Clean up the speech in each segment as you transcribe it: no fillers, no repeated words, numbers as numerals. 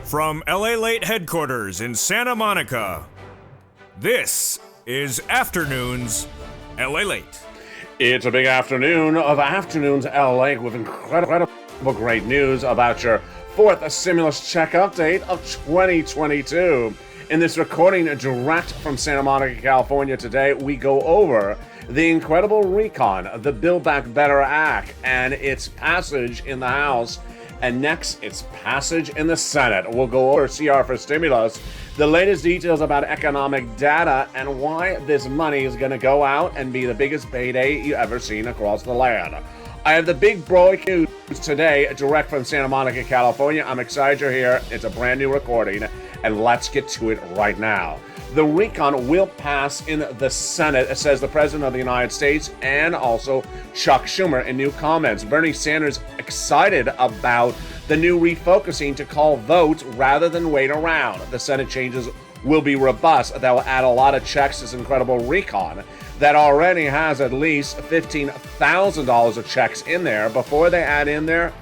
From LALATE headquarters in Santa Monica, this is Afternoons LALATE. It's a big afternoon of Afternoons LA with incredible great news about your fourth stimulus check update of 2022. In this recording direct from Santa Monica, California today, we go over the incredible recon, the Build Back Better Act, and its passage in the House, and next, its passage in the Senate. We'll go over CR for stimulus, the latest details about economic data, and why this money is going to go out and be the biggest payday you've ever seen across the land. I have the big breaking news today, direct from Santa Monica, California. I'm excited you're here. It's a brand new recording, and let's get to it right now. The recon will pass in the Senate, says the President of the United States, and also Chuck Schumer in new comments. Bernie Sanders excited about the new refocusing to call votes rather than wait around. The Senate changes will be robust. That will add a lot of checks to this incredible recon that already has at least $15,000 of checks in there before they add in their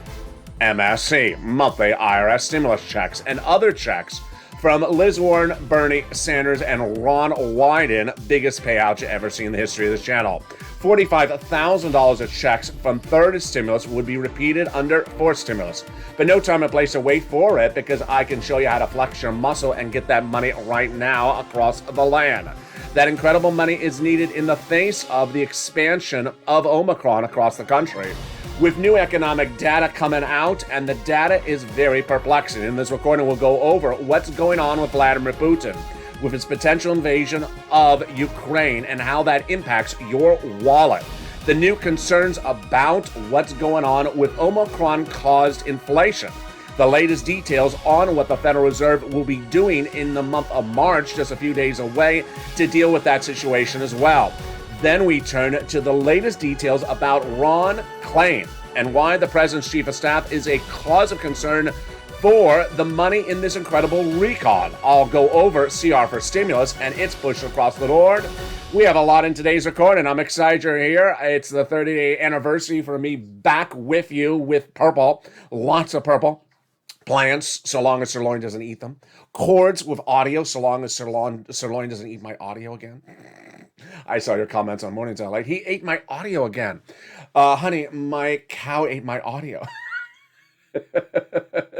MSC, monthly IRS stimulus checks, and other checks from Liz Warren, Bernie Sanders, and Ron Wyden, biggest payout you ever seen in the history of this channel. $45,000 of checks from third stimulus would be repeated under fourth stimulus. But no time and place to wait for it, because I can show you how to flex your muscle and get that money right now across the land. That incredible money is needed in the face of the expansion of Omicron across the country, with new economic data coming out, and the data is very perplexing. In this recording, we'll go over what's going on with Vladimir Putin, with his potential invasion of Ukraine, and how that impacts your wallet. The new concerns about what's going on with Omicron-caused inflation. The latest details on what the Federal Reserve will be doing in the month of March, just a few days away, to deal with that situation as well. Then we turn to the latest details about Ron Klain and why the President's Chief of Staff is a cause of concern for the money in this incredible recon. I'll go over CR for stimulus and its push across the board. We have a lot in today's recording. I'm excited you're here. It's the 30-day anniversary for me back with you with purple. Lots of purple. Plants, so long as sirloin doesn't eat them. Chords with audio, so long as sirloin doesn't eat my audio again. I saw your comments on Mornings LA. He ate my audio again. Honey, my cow ate my audio.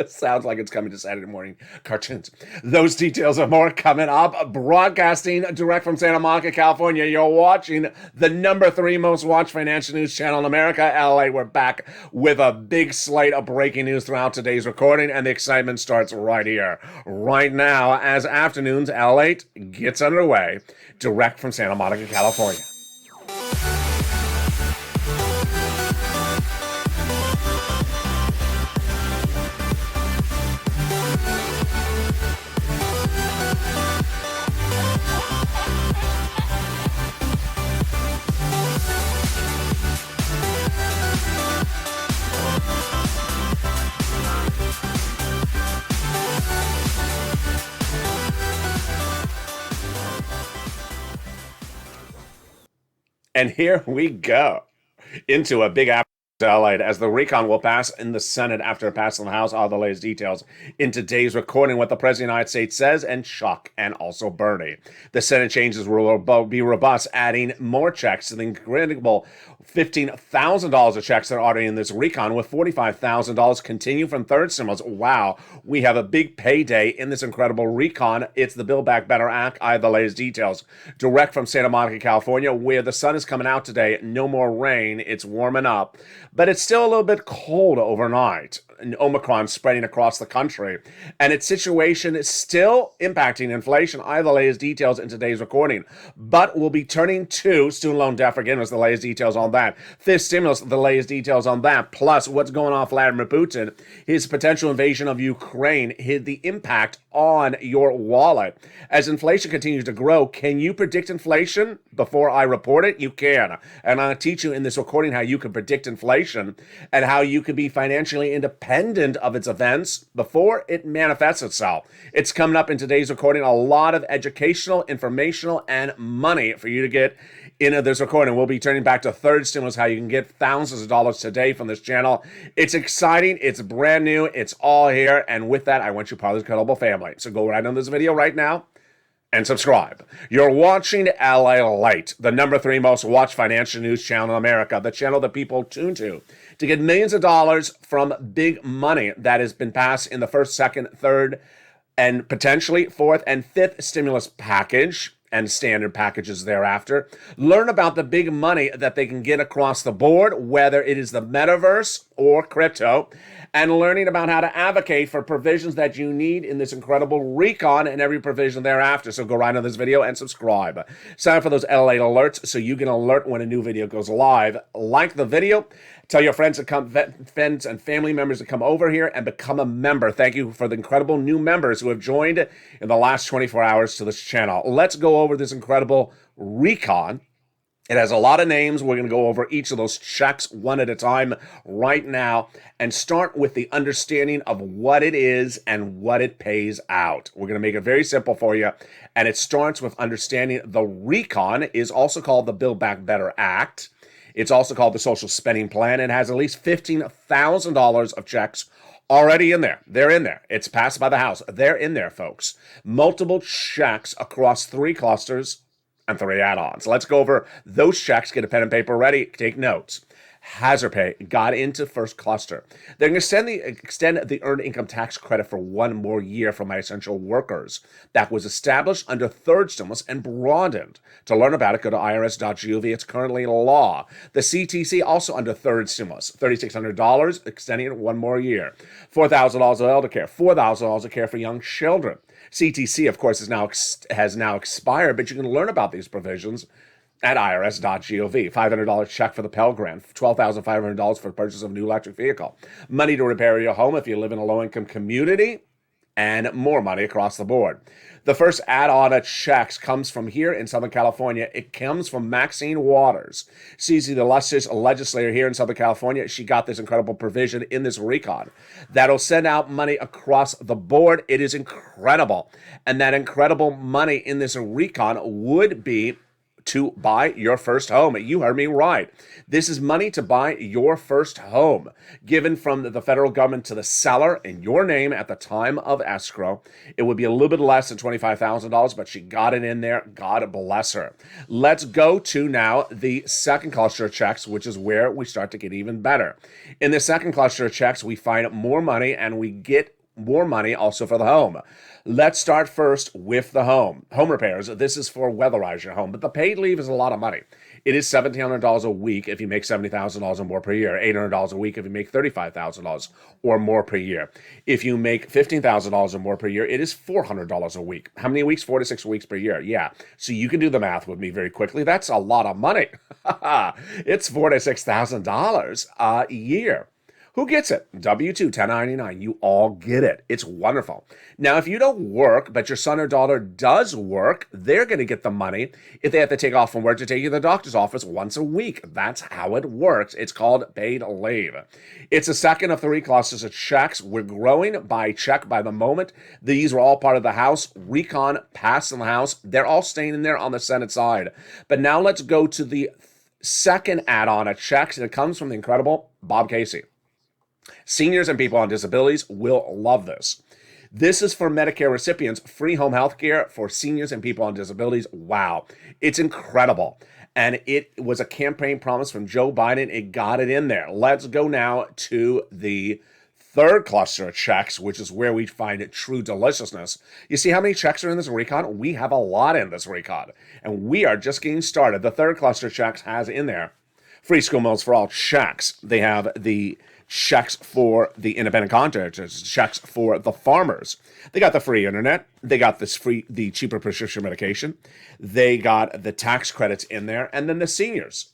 Sounds like it's coming to Saturday morning cartoons. Those details and more coming up. Broadcasting direct from Santa Monica, California. You're watching the number 3 most watched financial news channel in America, LA. We're back with a big slate of breaking news throughout today's recording, and the excitement starts right here, right now, as Afternoons LA gets underway, direct from Santa Monica, California. And here we go into a big LA as the recon will pass in the Senate after passing the House. All the latest details in today's recording, what the President of the United States says, and Chuck and also Bernie. The Senate changes will be robust, adding more checks to the incredible $15,000 of checks that are already in this recon, with $45,000 continue from third stimulus. Wow, we have a big payday in this incredible recon. It's the Build Back Better Act. I have the latest details direct from Santa Monica, California, where the sun is coming out today. No more rain. It's warming up, but it's still a little bit cold overnight. And Omicron spreading across the country, and its situation is still impacting inflation. I have the latest details in today's recording, but we'll be turning to student loan debt forgiveness, the latest details on that. Fifth stimulus, the latest details on that, plus what's going on with Vladimir Putin, his potential invasion of Ukraine, the impact on your wallet. As inflation continues to grow, can you predict inflation before I report it? You can. And I'll teach you in this recording how you can predict inflation and how you can be financially independent of its events before it manifests itself. It's coming up in today's recording. A lot of educational, informational, and money for you to get In this recording, we'll be turning back to third stimulus, how you can get thousands of dollars today from this channel. It's exciting. It's brand new. It's all here. And with that, I want you part of this incredible family. So go right on this video right now and subscribe. You're watching LALATE, the #3 most watched financial news channel in America, the channel that people tune to get millions of dollars from big money that has been passed in the first, second, third, and potentially fourth and fifth stimulus package and standard packages thereafter. Learn about the big money that they can get across the board, whether it is the metaverse or crypto, and learning about how to advocate for provisions that you need in this incredible recon and every provision thereafter. So go right on this video and subscribe. Sign up for those LALATE alerts so you get an alert when a new video goes live. Like the video. Tell your friends and family members to come over here and become a member. Thank you for the incredible new members who have joined in the last 24 hours to this channel. Let's go over this incredible recon. It has a lot of names. We're going to go over each of those checks one at a time right now and start with the understanding of what it is and what it pays out. We're going to make it very simple for you, and it starts with understanding the recon is also called the Build Back Better Act. It's also called the Social Spending Plan and has at least $15,000 of checks already in there. They're in there. It's passed by the House. They're in there, folks. Multiple checks across 3 clusters and 3 add-ons. Let's go over those checks. Get a pen and paper ready. Take notes. Hazard pay got into first cluster. They're going to extend the earned income tax credit for 1 more year for my essential workers. That was established under third stimulus and broadened. To learn about it, go to irs.gov. It's currently law. The CTC also under third stimulus, $3,600, extending it 1 more year. $4,000 of elder care, $4,000 of care for young children. CTC, of course, has now expired, but you can learn about these provisions at irs.gov. $500 check for the Pell Grant, $12,500 for the purchase of a new electric vehicle, money to repair your home if you live in a low-income community, and more money across the board. The first add-on of checks comes from here in Southern California. It comes from Maxine Waters. She's the illustrious legislator here in Southern California. She got this incredible provision in this recon that'll send out money across the board. It is incredible. And that incredible money in this recon would be to buy your first home. You heard me right. This is money to buy your first home, given from the federal government to the seller in your name at the time of escrow. It would be a little bit less than $25,000, but she got it in there. God bless her. Let's go to now the second cluster of checks, which is where we start to get even better. In the second cluster of checks, we find more money and we get more money also for the home. Let's start first with the home. Home repairs. This is for weatherize your home, but the paid leave is a lot of money. It is $1,700 a week if you make $70,000 or more per year, $800 a week if you make $35,000 or more per year. If you make $15,000 or more per year, it is $400 a week. How many weeks? 4 to 6 weeks per year. Yeah. So you can do the math with me very quickly. That's a lot of money. It's $4,000 to $6,000 a year. Who gets it? W-2, 1099. You all get it. It's wonderful. Now, if you don't work, but your son or daughter does work, they're going to get the money if they have to take off from work to take you to the doctor's office once a week. That's how it works. It's called paid leave. It's the second of 3 clusters of checks. We're growing by check by the moment. These are all part of the House. Recon passed in the House. They're all staying in there on the Senate side. But now let's go to the second add-on of checks, and it comes from the incredible Bob Casey. Seniors and people on disabilities will love this. This is for Medicare recipients, free home health care for seniors and people on disabilities. Wow, it's incredible. And it was a campaign promise from Joe Biden. It got it in there. Let's go now to the third cluster of checks, which is where we find true deliciousness. You see how many checks are in this recon? We have a lot in this recon, and we are just getting started. The third cluster of checks has in there free school meals for all checks. They have the checks for the independent contractors, checks for the farmers. They got the free internet. They got the cheaper prescription medication. They got the tax credits in there. And then the seniors.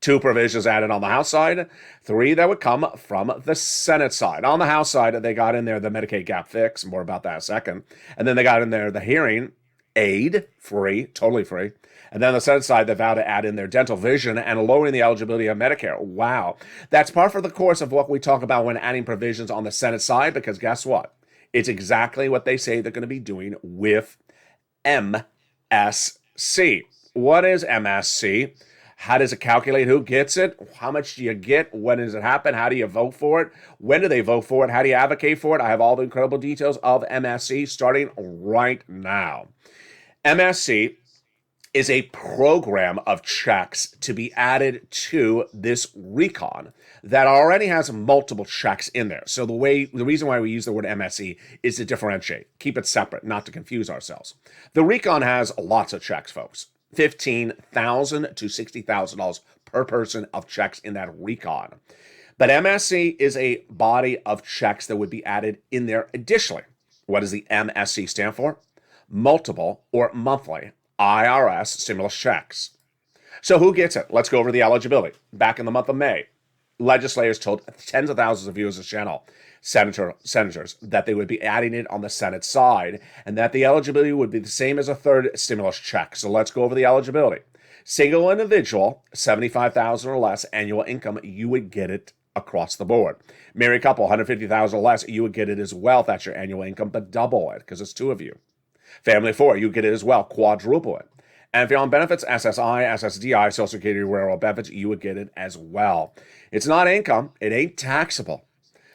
2 provisions added on the House side, 3 that would come from the Senate side. On the House side, they got in there the Medicaid gap fix. More about that in a second. And then they got in there the hearing aid, free, totally free. And then on the Senate side, they vowed to add in their dental vision and lowering the eligibility of Medicare. Wow. That's par for the course of what we talk about when adding provisions on the Senate side, because guess what? It's exactly what they say they're going to be doing with MSC. What is MSC? How does it calculate who gets it? How much do you get? When does it happen? How do you vote for it? When do they vote for it? How do you advocate for it? I have all the incredible details of MSC starting right now. MSC is a program of checks to be added to this recon that already has multiple checks in there. So the reason why we use the word MSC is to differentiate, keep it separate, not to confuse ourselves. The recon has lots of checks, folks. $15,000 to $60,000 per person of checks in that recon. But MSC is a body of checks that would be added in there additionally. What does the MSC stand for? Multiple or monthly IRS stimulus checks. So who gets it? Let's go over the eligibility. Back in the month of May, legislators told tens of thousands of viewers of this channel, senators, that they would be adding it on the Senate side and that the eligibility would be the same as a third stimulus check. So let's go over the eligibility. Single individual, $75,000 or less annual income, you would get it across the board. Married couple, $150,000 or less, you would get it as well if that's your annual income, but double it because it's two of you. Family of four, you get it as well, quadruple it. And if you're on benefits, SSI, SSDI, Social Security, rural benefits, you would get it as well. It's not income. It ain't taxable.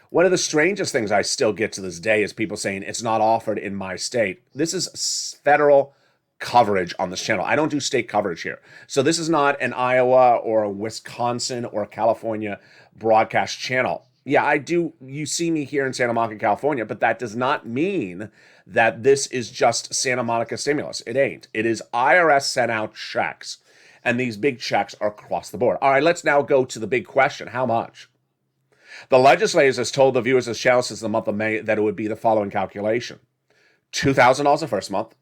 One of the strangest things I still get to this day is people saying it's not offered in my state. This is federal coverage on this channel. I don't do state coverage here. So this is not an Iowa or a Wisconsin or a California broadcast channel. Yeah, I do. You see me here in Santa Monica, California, but that does not mean that this is just Santa Monica stimulus. It ain't. It is IRS sent out checks, and these big checks are across the board. All right, let's now go to the big question. How much? The legislators has told the viewers of this channel since the month of May that it would be the following calculation. $2,000 the first month,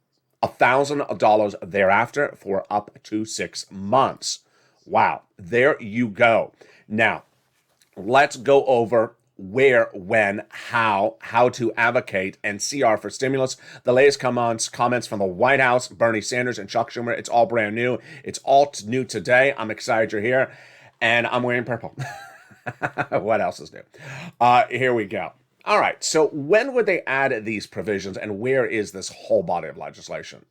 $1,000 thereafter for up to 6 months. Wow, there you go. Now, let's go over where, when, how to advocate and CR for stimulus. The latest comments from the White House, Bernie Sanders and Chuck Schumer. It's all brand new. It's all new today. I'm excited you're here, and I'm wearing purple. What else is new? Here we go. All right, so when would they add these provisions, and where is this whole body of legislation?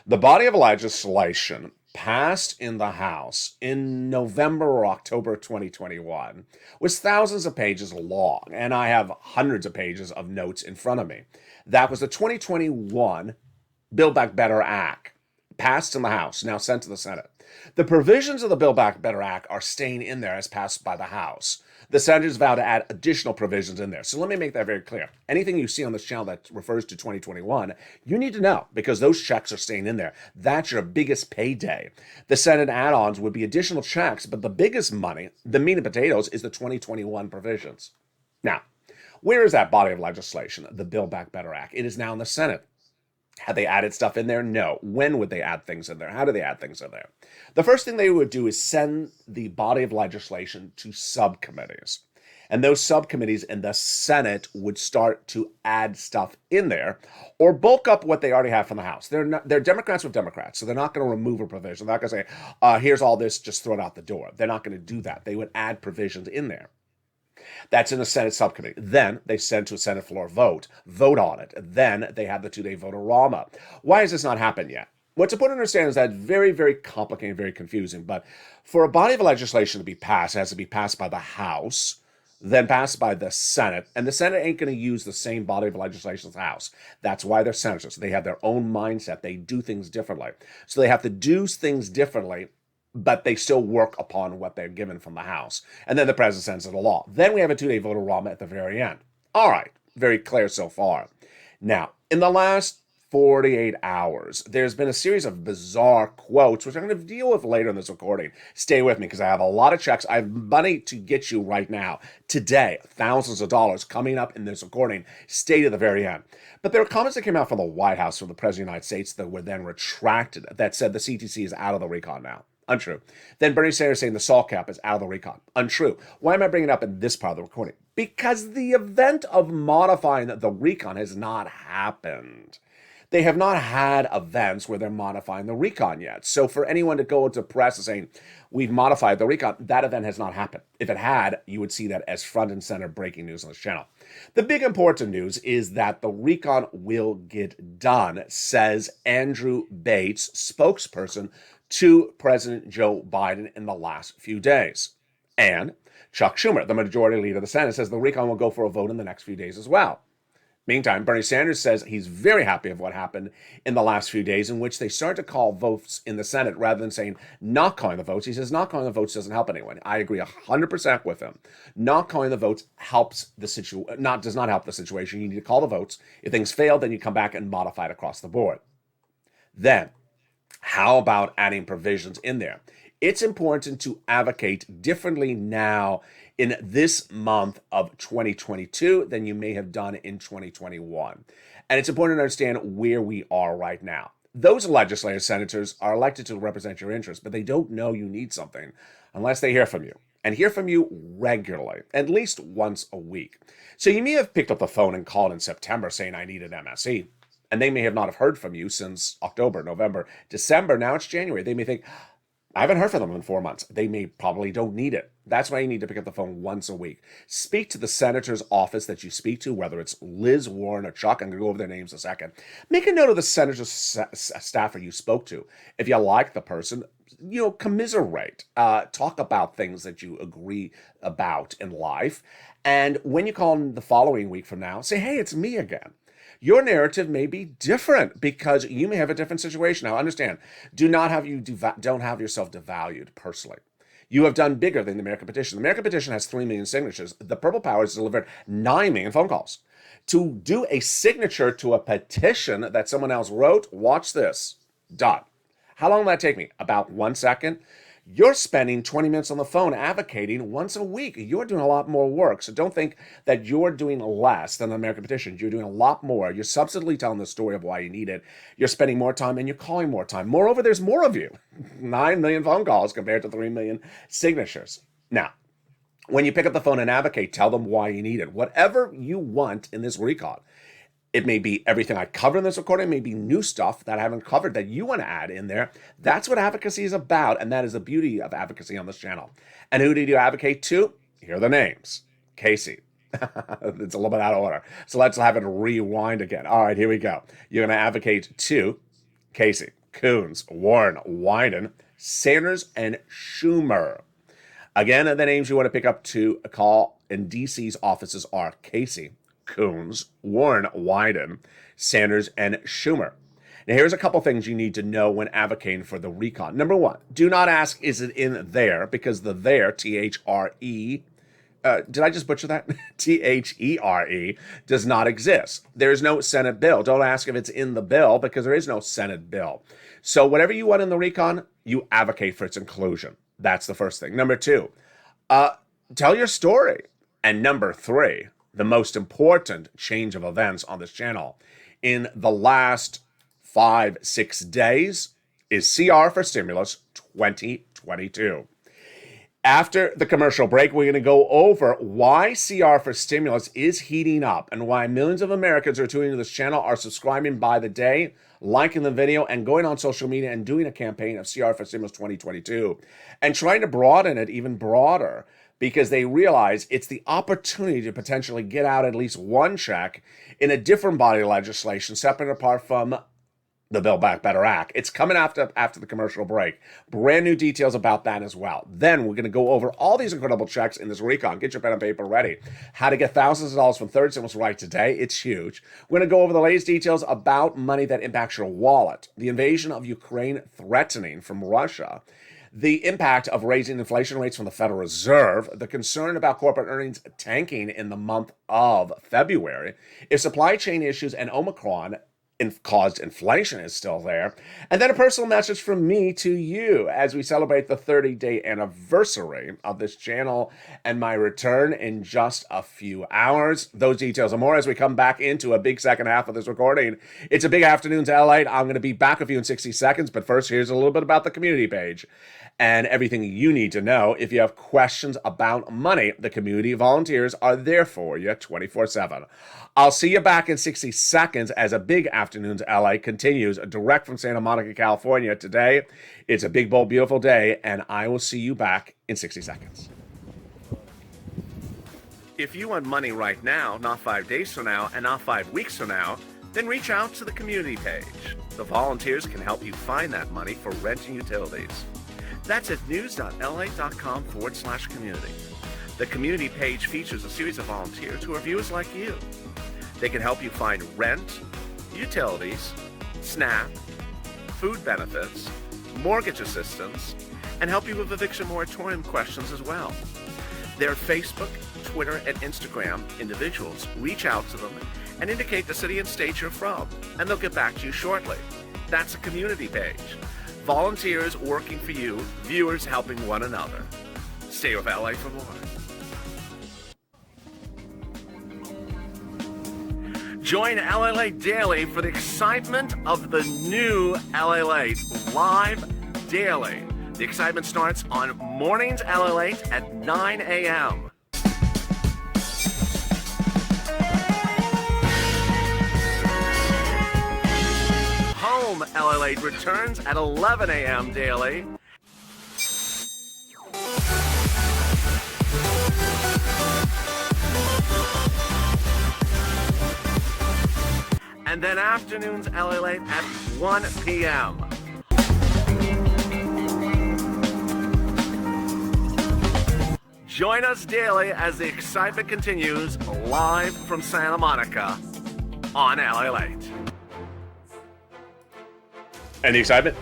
The body of legislation passed in the House in November or October 2021 was thousands of pages long, and I have hundreds of pages of notes in front of me. That was the 2021 Build Back Better Act, passed in the House, now sent to the Senate. The provisions of the Build Back Better Act are staying in there as passed by the House. The senators vow to add additional provisions in there. So let me make that very clear. Anything you see on this channel that refers to 2021, you need to know because those checks are staying in there. That's your biggest payday. The Senate add-ons would be additional checks, but the biggest money, the meat and potatoes, is the 2021 provisions. Now, where is that body of legislation, the Build Back Better Act? It is now in the Senate. Have they added stuff in there? No. When would they add things in there? How do they add things in there? The first thing they would do is send the body of legislation to subcommittees. And those subcommittees in the Senate would start to add stuff in there or bulk up what they already have from the House. They're Democrats with Democrats, so they're not going to remove a provision. They're not going to say, here's all this, just throw it out the door. They're not going to do that. They would add provisions in there. That's in the Senate subcommittee. Then they send to a Senate floor vote on it. Then they have the 2-day vote-a-rama. Why has this not happened yet? What's important to understand is that it's very, very complicated, very confusing. But for a body of legislation to be passed, it has to be passed by the House, then passed by the Senate. And the Senate ain't going to use the same body of legislation as the House. That's why they're senators. They have their own mindset. They do things differently. So they have to do things differently, but they still work upon what they're given from the House. And then the president sends it a law. Then we have a 2-day vote-a-rama at the very end. All right, very clear so far. Now, in the last 48 hours, there's been a series of bizarre quotes, which I'm going to deal with later in this recording. Stay with me because I have a lot of checks. I have money to get you right now, today, thousands of dollars coming up in this recording. Stay to the very end. But there are comments that came out from the White House from the President of the United States that were then retracted that said the CTC is out of the recon now. Untrue. Then Bernie Sanders saying the salt cap is out of the recon. Untrue. Why am I bringing it up in this part of the recording? Because the event of modifying the recon has not happened. They have not had events where they're modifying the recon yet. So for anyone to go into press and saying, we've modified the recon, that event has not happened. If it had, you would see that as front and center breaking news on this channel. The big important news is that the recon will get done, says Andrew Bates, spokesperson to President Joe Biden in the last few days. And Chuck Schumer, the majority leader of the Senate, says the recall will go for a vote in the next few days as well. Meantime, Bernie Sanders says he's very happy of what happened in the last few days, in which they started to call votes in the Senate rather than saying not calling the votes. He says not calling the votes doesn't help anyone. I agree 100% with him. Not calling the votes helps the does not help the situation. You need to call the votes. If things fail, then you come back and modify it across the board. Then, how about adding provisions in there? It's important to advocate differently now in this month of 2022 than you may have done in 2021. And it's important to understand where we are right now. Those legislative senators are elected to represent your interests, but they don't know you need something unless they hear from you, and hear from you regularly, at least once a week. So you may have picked up the phone and called in September saying, I need an MSE. And they may have not have heard from you since October, November, December. Now it's January. They may think, I haven't heard from them in 4 months. They may probably don't need it. That's why you need to pick up the phone once a week. Speak to the senator's office that you speak to, whether it's Liz, Warren, or Chuck. I'm going to go over their names in a second. Make a note of the senator's staffer you spoke to. If you like the person, commiserate. Talk about things that you agree about in life. And when you call them the following week from now, say, hey, it's me again. Your narrative may be different because you may have a different situation. Now, understand, don't have yourself devalued personally. You have done bigger than the American Petition. The American Petition has 3 million signatures. The Purple Power has delivered 9 million phone calls. To do a signature to a petition that someone else wrote, watch this, done. How long will that take me? About 1 second. You're spending 20 minutes on the phone advocating once a week. You're doing a lot more work. So don't think that you're doing less than the American Petition. You're doing a lot more. You're substantively telling the story of why you need it. You're spending more time and you're calling more time. Moreover, there's more of you. 9 million phone calls compared to 3 million signatures. Now, when you pick up the phone and advocate, tell them why you need it. Whatever you want in this recall. It may be everything I cover in this recording, it may be new stuff that I haven't covered that you want to add in there. That's what advocacy is about, and that is the beauty of advocacy on this channel. And who did you advocate to? Here are the names. Casey. It's a little bit out of order. So let's have it rewind again. All right, here we go. You're going to advocate to Casey, Coons, Warren, Wyden, Sanders, and Schumer. Again, the names you want to pick up to a call in DC's offices are Casey, Coons, Warren, Wyden, Sanders, and Schumer. Now, here's a couple things you need to know when advocating for the recon. Number one, do not ask, is it in there? Because the there, T-H-R-E, did I just butcher that? T-H-E-R-E, does not exist. There is no Senate bill. Don't ask if it's in the bill because there is no Senate bill. So whatever you want in the recon, you advocate for its inclusion. That's the first thing. Number two, tell your story. And number three, the most important change of events on this channel in the last 5-6 days is CR for Stimulus 2022. After the commercial break, we're going to go over why CR for Stimulus is heating up and why millions of Americans are tuning to this channel, are subscribing by the day, liking the video, and going on social media and doing a campaign of CR for Stimulus 2022 and trying to broaden it even broader, because they realize it's the opportunity to potentially get out at least one check in a different body of legislation, separate apart from the Build Back Better Act. It's coming after the commercial break. Brand new details about that as well. Then we're going to go over all these incredible checks in this recon. Get your pen and paper ready. How to get thousands of dollars from third stimulus right today. It's huge. We're going to go over the latest details about money that impacts your wallet. The invasion of Ukraine threatening from Russia. The impact of raising inflation rates from the Federal Reserve, the concern about corporate earnings tanking in the month of February, if supply chain issues and Omicron caused inflation is still there, and then a personal message from me to you as we celebrate the 30-day anniversary of this channel and my return in just a few hours. Those details and more as we come back into a big second half of this recording. It's a big afternoon to LALATE. I'm going to be back with you in 60 seconds, but first, here's a little bit about the community page and everything you need to know. If you have questions about money, the community volunteers are there for you 24/7. I'll see you back in 60 seconds as a big afternoon to LA continues direct from Santa Monica, California. Today, it's a big, bold, beautiful day, and I will see you back in 60 seconds. If you want money right now, not 5 days from now, and not 5 weeks from now, then reach out to the community page. The volunteers can help you find that money for rent and utilities. That's at news.lalate.com/community. The community page features a series of volunteers who are viewers like you. They can help you find rent, utilities, SNAP, food benefits, mortgage assistance, and help you with eviction moratorium questions as well. Their Facebook, Twitter, and Instagram individuals reach out to them and indicate the city and state you're from, and they'll get back to you shortly. That's a community page. Volunteers working for you, viewers helping one another. Stay with LA for more. Join LALATE Daily for the excitement of the new LALATE live daily. The excitement starts on Mornings LALATE at 9 a.m. Home LALATE returns at 11 a.m. daily. And then Afternoons LALATE at 1 p.m. Join us daily as the excitement continues live from Santa Monica on LALATE. And the excitement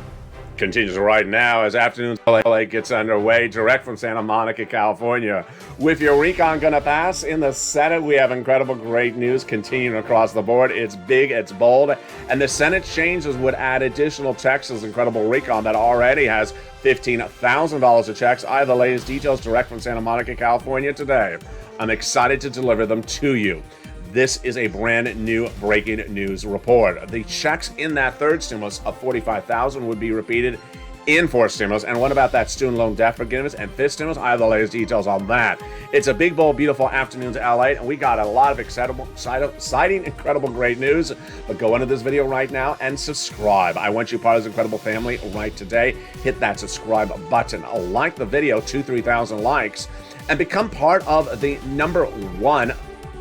continues right now as Afternoons LALATE gets underway direct from Santa Monica, California. With your recon gonna pass in the Senate, we have incredible great news continuing across the board. It's big, it's bold, and the Senate changes would add additional checks as incredible recon that already has $15,000 of checks. I have the latest details direct from Santa Monica, California today. I'm excited to deliver them to you. This is a brand new breaking news report. The checks in that third stimulus of $45,000 would be repeated in fourth stimulus. And what about that student loan debt forgiveness and fifth stimulus? I have the latest details on that. It's a big, bold, beautiful afternoon to LA, and we got a lot of exciting, incredible, great news. But go into this video right now and subscribe. I want you part of this incredible family right today. Hit that subscribe button. Like the video, 3,000 likes, and become part of the #1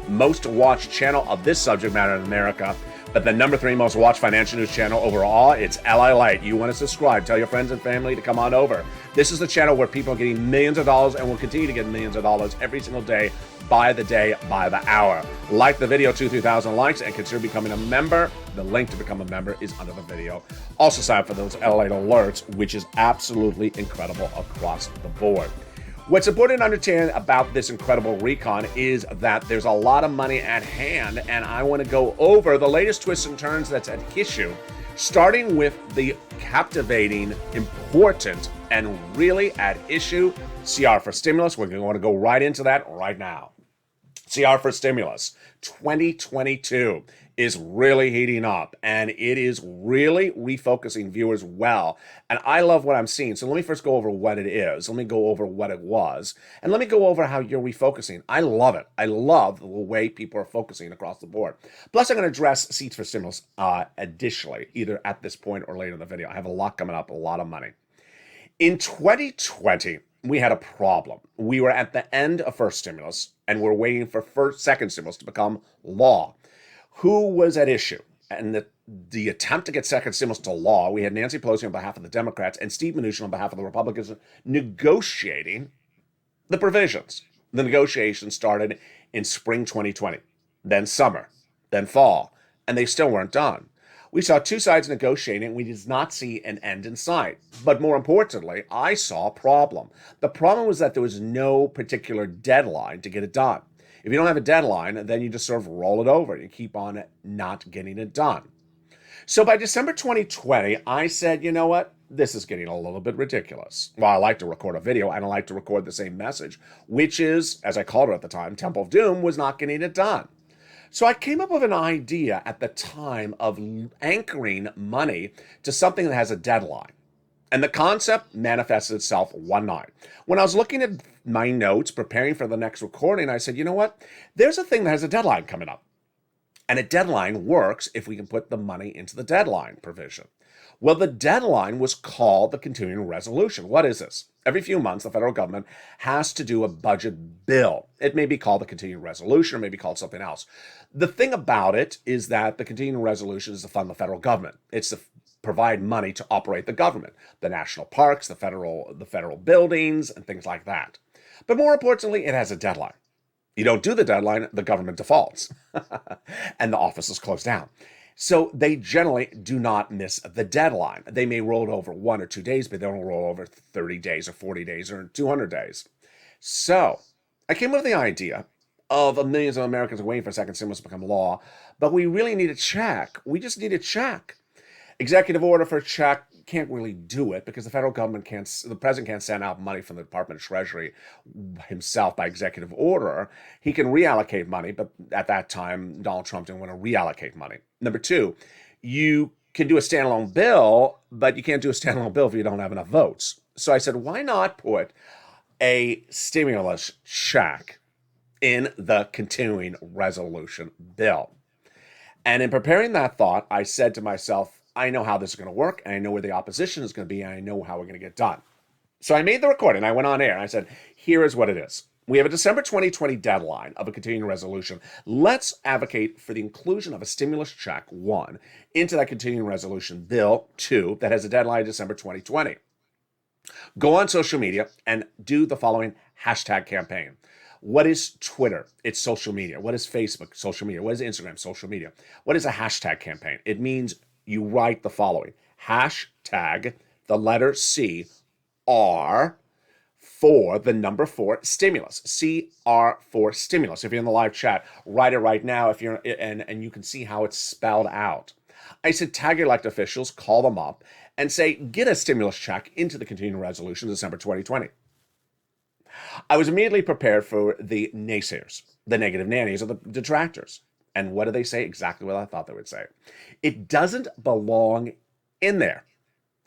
most watched channel of this subject matter in America, but the #3 most watched financial news channel overall. It's LALATE. You want to subscribe, tell your friends and family to come on over. This is the channel where people are getting millions of dollars and will continue to get millions of dollars every single day, by the hour. Like the video, 3,000 likes, and consider becoming a member. The link to become a member is under the video. Also sign up for those LALATE alerts, which is absolutely incredible across the board. What's important to understand about this incredible recon is that there's a lot of money at hand, and I want to go over the latest twists and turns that's at issue, starting with the captivating, important, and really at issue CR for stimulus. We're going to go right into that right now. CR for stimulus 2022 is really heating up, and it is really refocusing viewers well. And I love what I'm seeing. So let me first go over what it is. Let me go over what it was. And let me go over how you're refocusing. I love it. I love the way people are focusing across the board. Plus, I'm going to address seats for stimulus additionally, either at this point or later in the video. I have a lot coming up, a lot of money. In 2020, we had a problem. We were at the end of first stimulus, and we're waiting for second stimulus to become law. Who was at issue? And the attempt to get second stimulus to law, we had Nancy Pelosi on behalf of the Democrats and Steve Mnuchin on behalf of the Republicans negotiating the provisions. The negotiations started in spring 2020, then summer, then fall, and they still weren't done. We saw two sides negotiating. We did not see an end in sight. But more importantly, I saw a problem. The problem was that there was no particular deadline to get it done. If you don't have a deadline, then you just sort of roll it over and you keep on not getting it done. So by December 2020, I said, you know what? This is getting a little bit ridiculous. Well, I like to record a video. I don't like to record the same message, which is, as I called it at the time, Temple of Doom was not getting it done. So I came up with an idea at the time of anchoring money to something that has a deadline. And the concept manifested itself one night. When I was looking at my notes, preparing for the next recording, I said, you know what? There's a thing that has a deadline coming up. And a deadline works if we can put the money into the deadline provision. Well, the deadline was called the continuing resolution. What is this? Every few months, the federal government has to do a budget bill. It may be called the continuing resolution or may be called something else. The thing about it is that the continuing resolution is to fund the federal government. It's to provide money to operate the government, the national parks, the federal buildings, and things like that. But more importantly, it has a deadline. You don't do the deadline, the government defaults, and the office is closed down. So they generally do not miss the deadline. They may roll it over 1 or 2 days, but they don't roll over 30 days or 40 days or 200 days. So I came up with the idea of millions of Americans waiting for a second stimulus to become law, but we really need a check. We just need a check. Executive order for a check can't really do it because the the president can't send out money from the Department of Treasury himself by executive order. He can reallocate money, but at that time, Donald Trump didn't want to reallocate money. Number two, you can do a standalone bill, but you can't do a standalone bill if you don't have enough votes. So I said, why not put a stimulus check in the continuing resolution bill? And in preparing that thought, I said to myself, I know how this is going to work, and I know where the opposition is going to be, and I know how we're going to get done. So I made the recording. I went on air, and I said, here is what it is. We have a December 2020 deadline of a continuing resolution. Let's advocate for the inclusion of a stimulus check, 1, into that continuing resolution bill, 2, that has a deadline of December 2020. Go on social media and do the following hashtag campaign. What is Twitter? It's social media. What is Facebook? Social media. What is Instagram? Social media. What is a hashtag campaign? It means you write the following. Hashtag the letter C R for the number 4 stimulus. CR for stimulus. If you're in the live chat, write it right now. If you're and you can see how it's spelled out. I said tag your elected officials, call them up, and say get a stimulus check into the continuing resolution December 2020. I was immediately prepared for the naysayers, the negative nannies, or the detractors. And what do they say? Exactly what I thought they would say. It doesn't belong in there.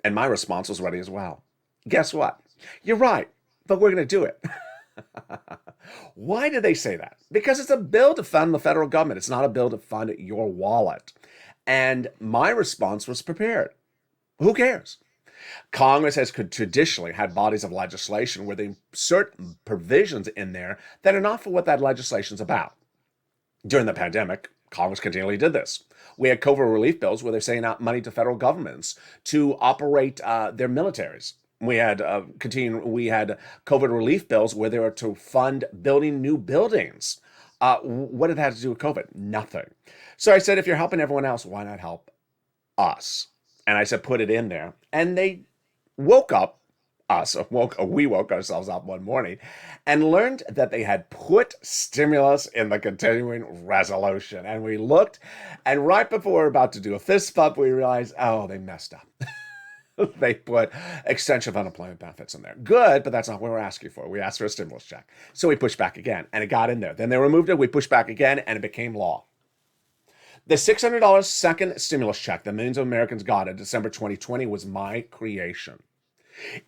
And my response was ready as well. Guess what? You're right, but we're going to do it. Why do they say that? Because it's a bill to fund the federal government. It's not a bill to fund your wallet. And my response was prepared. Who cares? Congress has traditionally had bodies of legislation where they insert provisions in there that are not for what that legislation is about. During the pandemic, Congress continually did this. We had COVID relief bills where they're saying out money to federal governments to operate their militaries. We had COVID relief bills where they were to fund building new buildings. What did that have to do with COVID? Nothing. So I said, if you're helping everyone else, why not help us? And I said, put it in there. And they woke ourselves up one morning and learned that they had put stimulus in the continuing resolution. And we looked, and right before we were about to do a fist bump, we realized, oh, they messed up. They put extension of unemployment benefits in there. Good, but that's not what we're asking for. We asked for a stimulus check. So we pushed back again, and it got in there. Then they removed it, we pushed back again, and it became law. The $600 second stimulus check that millions of Americans got in December 2020 was my creation.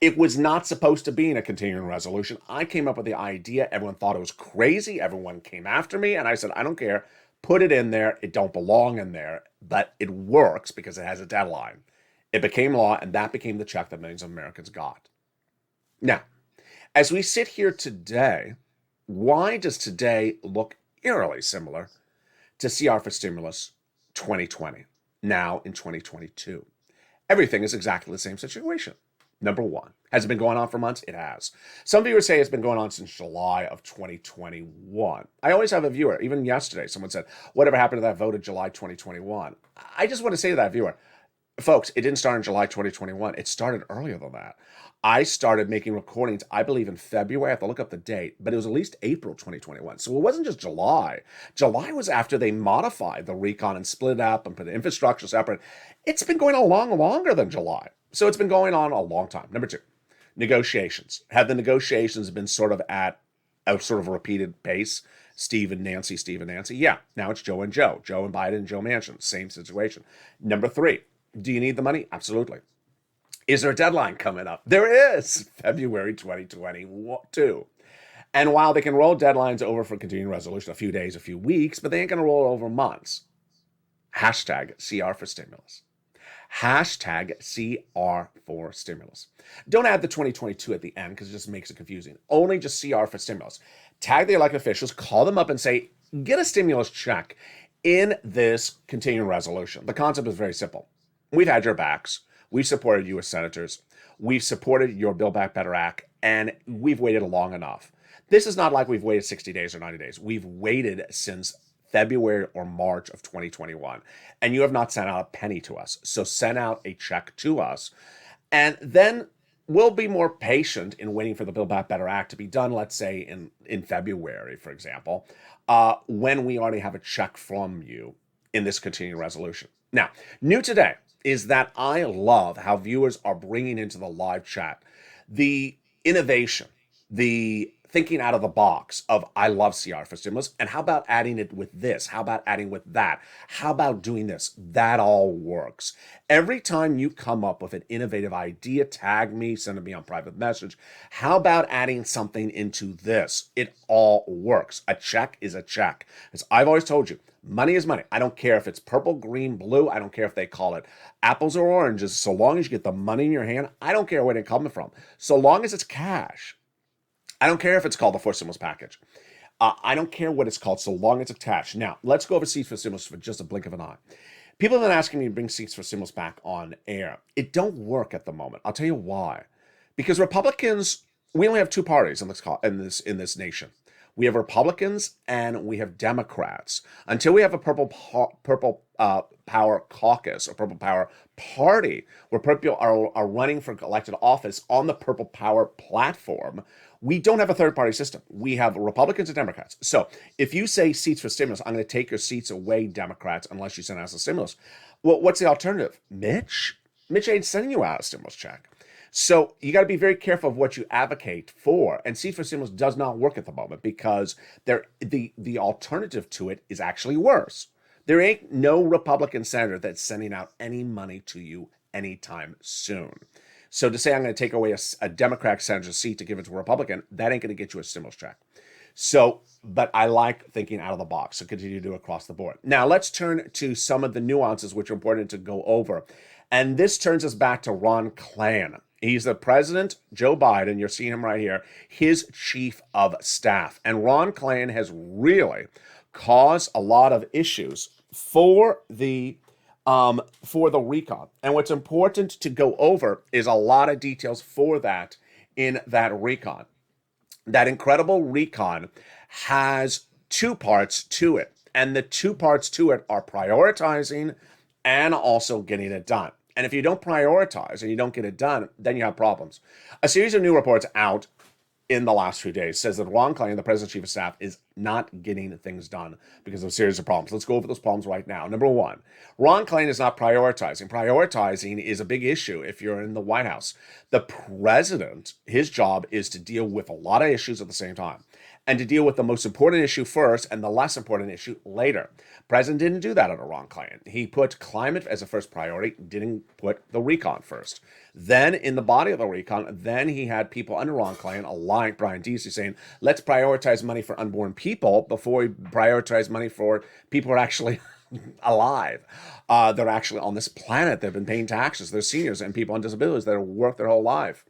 It was not supposed to be in a continuing resolution. I came up with the idea. Everyone thought it was crazy. Everyone came after me, and I said, I don't care. Put it in there. It don't belong in there, but it works because it has a deadline. It became law, and that became the check that millions of Americans got. Now, as we sit here today, why does today look eerily similar to CR for Stimulus 2020, now in 2022? Everything is exactly the same situation. Number one, has it been going on for months? It has. Some viewers say it's been going on since July of 2021. I always have a viewer, even yesterday, someone said, whatever happened to that vote in July 2021? I just want to say to that viewer, folks, it didn't start in July 2021. It started earlier than that. I started making recordings, I believe, in February. I have to look up the date, but it was at least April 2021. So it wasn't just July. July was after they modified the recon and split it up and put the infrastructure separate. It's been going on longer than July. So it's been going on a long time. Number two, negotiations. Have the negotiations been sort of at a sort of repeated pace? Steve and Nancy. Yeah, now it's Joe and Biden and Joe Manchin. Same situation. Number three, do you need the money? Absolutely. Is there a deadline coming up? There is, February 2022. And while they can roll deadlines over for continuing resolution, a few days, a few weeks, but they ain't going to roll over months. Hashtag CR for stimulus. Hashtag CR for stimulus. Don't add the 2022 at the end because it just makes it confusing. Only just CR for stimulus. Tag the elected officials, call them up and say, get a stimulus check in this continuing resolution. The concept is very simple. We've had your backs. We've supported you as senators. We've supported your Build Back Better Act, and we've waited long enough. This is not like we've waited 60 days or 90 days. We've waited since February or March of 2021, and you have not sent out a penny to us. So send out a check to us, and then we'll be more patient in waiting for the Build Back Better Act to be done, let's say in February, for example, when we already have a check from you in this continuing resolution. Now, new today is that I love how viewers are bringing into the live chat the innovation, the thinking out of the box of I love CR for stimulus, and how about adding it with this? How about adding with that? How about doing this? That all works. Every time you come up with an innovative idea, tag me, send it me on private message. How about adding something into this? It all works. A check is a check. As I've always told you, money is money. I don't care if it's purple, green, blue. I don't care if they call it apples or oranges. So long as you get the money in your hand, I don't care where it's coming from. So long as it's cash. I don't care if it's called the Forced Stimulus Package. I don't care what it's called so long as it's cash. Now, let's go over seats for stimulus for just a blink of an eye. People have been asking me to bring seats for stimulus back on air. It don't work at the moment. I'll tell you why. Because Republicans, we only have two parties in this nation. We have Republicans and we have Democrats. Until we have a purple power caucus or purple power party where people are running for elected office on the purple power platform, we don't have a third party system. We have Republicans and Democrats. So if you say seats for stimulus, I'm going to take your seats away, Democrats, unless you send us a stimulus. Well, what's the alternative? Mitch ain't sending you out a stimulus check. So you got to be very careful of what you advocate for. And seats for stimulus does not work at the moment because the alternative to it is actually worse. There ain't no Republican senator that's sending out any money to you anytime soon. So to say I'm going to take away a Democratic senator's seat to give it to a Republican, that ain't going to get you a stimulus check. So, but I like thinking out of the box, so continue to do across the board. Now, let's turn to some of the nuances which are important to go over. And this turns us back to Ron Klain. He's the president, Joe Biden, you're seeing him right here, his chief of staff. And Ron Klain has really caused a lot of issues for the recon. And what's important to go over is a lot of details for that in that recon. That incredible recon has two parts to it. And the two parts to it are prioritizing and also getting it done. And if you don't prioritize and you don't get it done, then you have problems. A series of new reports out in the last few days says that Ron Klain, the president's chief of staff, is not getting things done because of a series of problems. Let's go over those problems right now. Number one, Ron Klain is not prioritizing. Prioritizing is a big issue if you're in the White House. The president, his job is to deal with a lot of issues at the same time and to deal with the most important issue first and the less important issue later. President didn't do that under Ron Klain. He put climate as a first priority, didn't put the recon first. Then in the body of the recon, then he had people under Ron Klain, like Brian Deasy, saying, let's prioritize money for unborn people before we prioritize money for people who are actually alive. They're actually on this planet. They've been paying taxes. They're seniors and people on disabilities that have worked their whole life.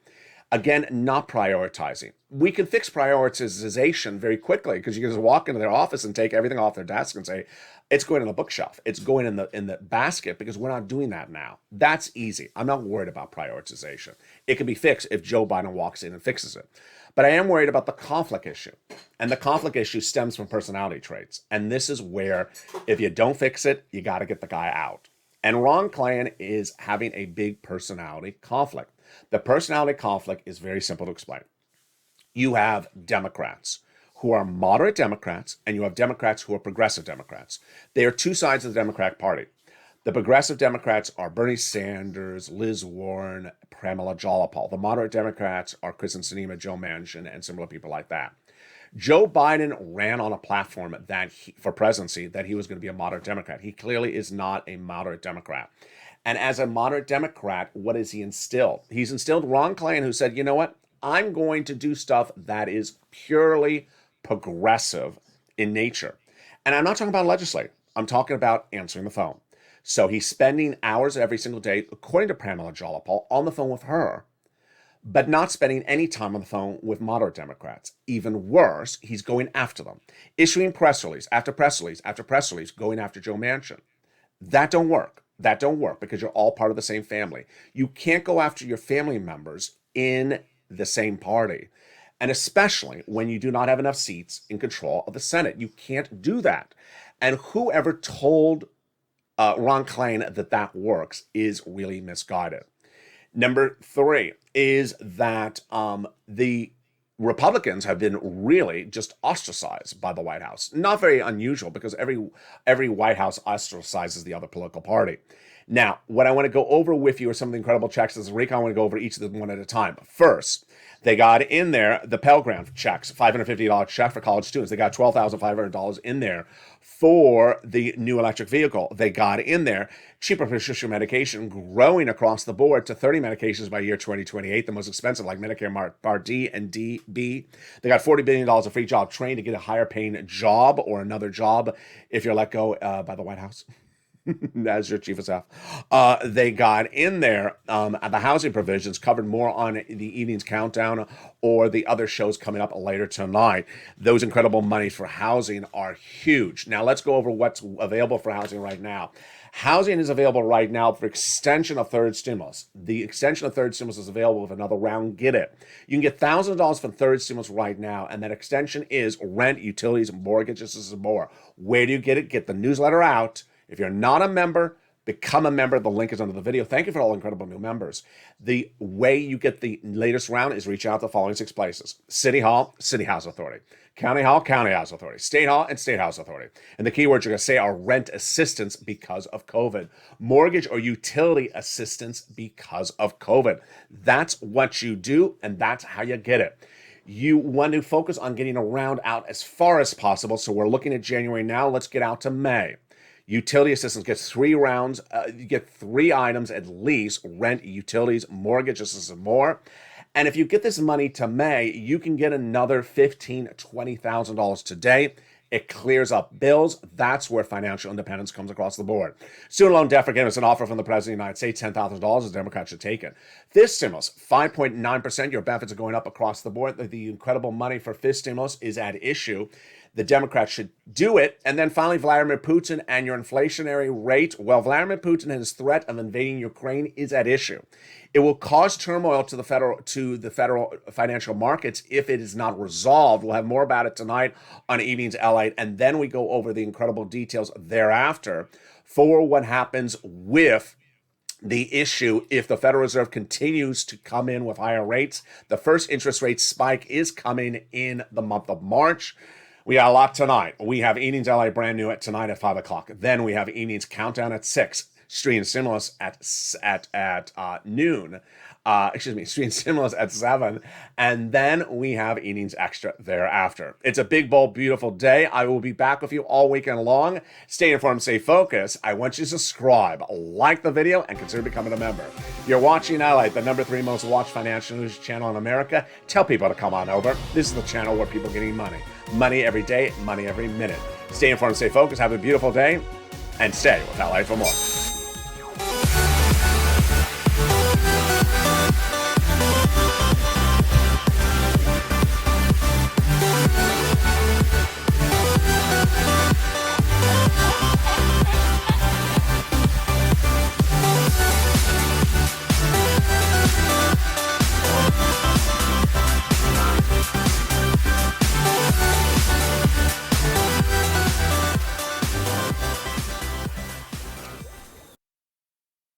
Again, not prioritizing. We can fix prioritization very quickly because you can just walk into their office and take everything off their desk and say, it's going in the bookshelf. It's going in the basket because we're not doing that now. That's easy. I'm not worried about prioritization. It can be fixed if Joe Biden walks in and fixes it. But I am worried about the conflict issue. And the conflict issue stems from personality traits. And this is where if you don't fix it, you got to get the guy out. And Ron Klain is having a big personality conflict. The personality conflict is very simple to explain. You have Democrats who are moderate Democrats, and you have Democrats who are progressive Democrats. They are two sides of the Democratic Party. The progressive Democrats are Bernie Sanders, Liz Warren, Pramila Jayapal. The moderate Democrats are Kristen Sinema, Joe Manchin, and similar people like that. Joe Biden ran on a platform for presidency that he was going to be a moderate Democrat. He clearly is not a moderate Democrat. And as a moderate Democrat, what has he instilled? He's instilled Ron Klain, who said, you know what? I'm going to do stuff that is purely progressive in nature. And I'm not talking about legislating. I'm talking about answering the phone. So he's spending hours every single day, according to Pramila Jayapal, on the phone with her, but not spending any time on the phone with moderate Democrats. Even worse, he's going after them, issuing press release after press release after press release, going after Joe Manchin. That don't work. That don't work because you're all part of the same family. You can't go after your family members in the same party. And especially when you do not have enough seats in control of the Senate. You can't do that. And whoever told Ron Klain that works is really misguided. Number 3 is that the Republicans have been really just ostracized by the White House. Not very unusual because every White House ostracizes the other political party. Now, what I want to go over with you are some of the incredible checks this week. I want to go over each of them one at a time. First, they got in there the Pell Grant checks, $550 check for college students. They got $12,500 in there for the new electric vehicle. They got in there cheaper prescription medication growing across the board to 30 medications by year 2028, the most expensive like Medicare Part D and DB. They got $40 billion of free job training to get a higher paying job or another job if you're let go by the White House. As your chief of staff. They got in there the housing provisions, covered more on the evening's countdown or the other shows coming up later tonight. Those incredible monies for housing are huge. Now let's go over what's available for housing right now. Housing is available right now for extension of third stimulus. The extension of third stimulus is available with another round. Get it. You can get $1,000 from third stimulus right now, and that extension is rent, utilities, mortgages, and more. Where do you get it? Get the newsletter out. If you're not a member, become a member. The link is under the video. Thank you for all incredible new members. The way you get the latest round is reach out to the following 6 places: City Hall, City House Authority; County Hall, County House Authority; State Hall, and State House Authority. And the keywords you're going to say are rent assistance because of COVID, mortgage or utility assistance because of COVID. That's what you do, and that's how you get it. You want to focus on getting a round out as far as possible. So we're looking at January now. Let's get out to May. Utility assistance gets 3 rounds. You get 3 items at least: rent, utilities, mortgage assistance, and more. And if you get this money to May, you can get another $15,000, $20,000 today. It clears up bills. That's where financial independence comes across the board. Student loan debt forgiveness, an offer from the President of the United States, $10,000. The Democrats should take it. This stimulus, 5.9%. Your benefits are going up across the board. The incredible money for this stimulus is at issue. The Democrats should do it. And then finally, Vladimir Putin and your inflationary rate. Well, Vladimir Putin and his threat of invading Ukraine is at issue. It will cause turmoil to the federal financial markets if it is not resolved. We'll have more about it tonight on Evening's LALATE, and then we go over the incredible details thereafter for what happens with the issue if the Federal Reserve continues to come in with higher rates. The first interest rate spike is coming in the month of March. We got a lot tonight. We have Evening's LA brand new at tonight at 5 o'clock. Then we have Evening's Countdown at 6. Street and Stimulus at noon. Street and Stimulus at 7. And then we have Evening's Extra thereafter. It's a big, bold, beautiful day. I will be back with you all weekend long. Stay informed, stay focused. I want you to subscribe, like the video, and consider becoming a member. You're watching LALATE, the number 3 most watched financial news channel in America. Tell people to come on over. This is the channel where people are getting money. Money every day, money every minute. Stay informed, stay focused. Have a beautiful day, and stay with LALATE for more.